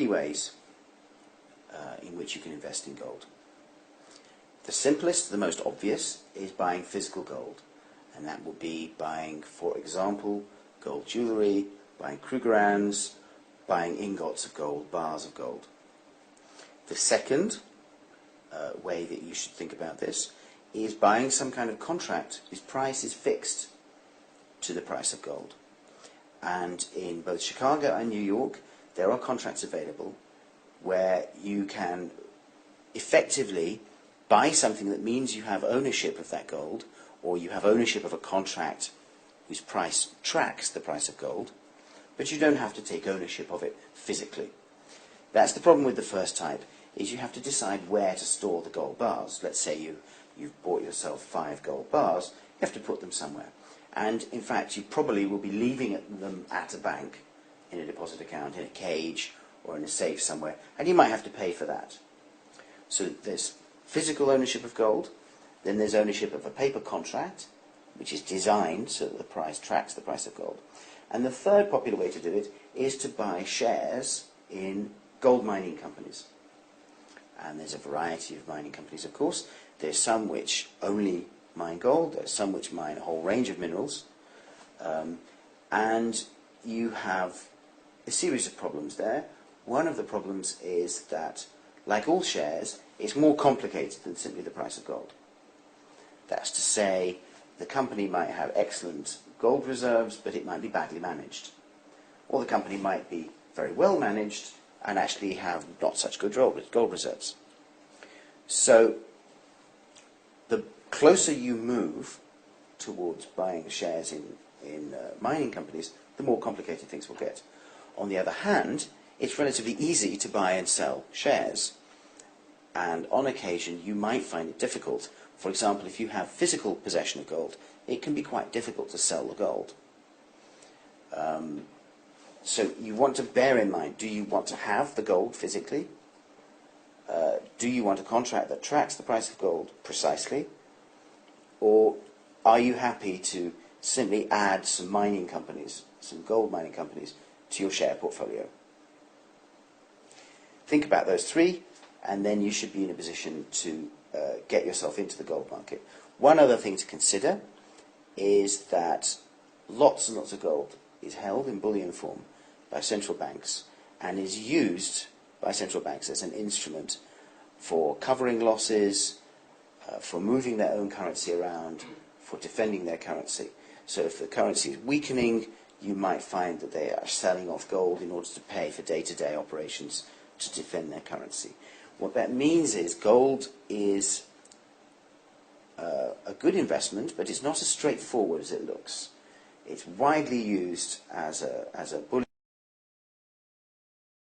ways in which you can invest in gold. The simplest, the most obvious, is buying physical gold. And that will be buying, for example, gold jewellery, buying Krugerrands, buying ingots of gold, bars of gold. The second way that you should think about this is buying some kind of contract whose price is fixed to the price of gold. And in both Chicago and New York, there are contracts available where you can effectively buy something that means you have ownership of that gold, or you have ownership of a contract whose price tracks the price of gold, but you don't have to take ownership of it physically. That's the problem with the first type, is you have to decide where to store the gold bars. Let's say you've bought yourself 5 gold bars, you have to put them somewhere. And in fact, you probably will be leaving them at a bank, in a deposit account, in a cage, or in a safe somewhere, and you might have to pay for that. So there's physical ownership of gold, then there's ownership of a paper contract, which is designed so that the price tracks the price of gold. And the third popular way to do it is to buy shares in gold mining companies. And there's a variety of mining companies, of course. There's some which only mine gold, there's some which mine a whole range of minerals, and you have a series of problems there. One of the problems is that, like all shares, it's more complicated than simply the price of gold. That's to say, the company might have excellent gold reserves, but it might be badly managed. Or the company might be very well managed and actually have not such good gold reserves. So, the closer you move towards buying shares in mining companies, the more complicated things will get. On the other hand, it's relatively easy to buy and sell shares. And on occasion, you might find it difficult. For example, if you have physical possession of gold, it can be quite difficult to sell the gold. So you want to bear in mind, do you want to have the gold physically? Do you want a contract that tracks the price of gold precisely? Or are you happy to simply add some mining companies, some gold mining companies, to your share portfolio? Think about those three, and then you should be in a position to get yourself into the gold market. One other thing to consider is that lots and lots of gold is held in bullion form by central banks and is used by central banks as an instrument for covering losses, for moving their own currency around, for defending their currency. So if the currency is weakening, you might find that they are selling off gold in order to pay for day-to-day operations to defend their currency. What that means is gold is a good investment, but it's not as straightforward as it looks. It's widely used as a bullion.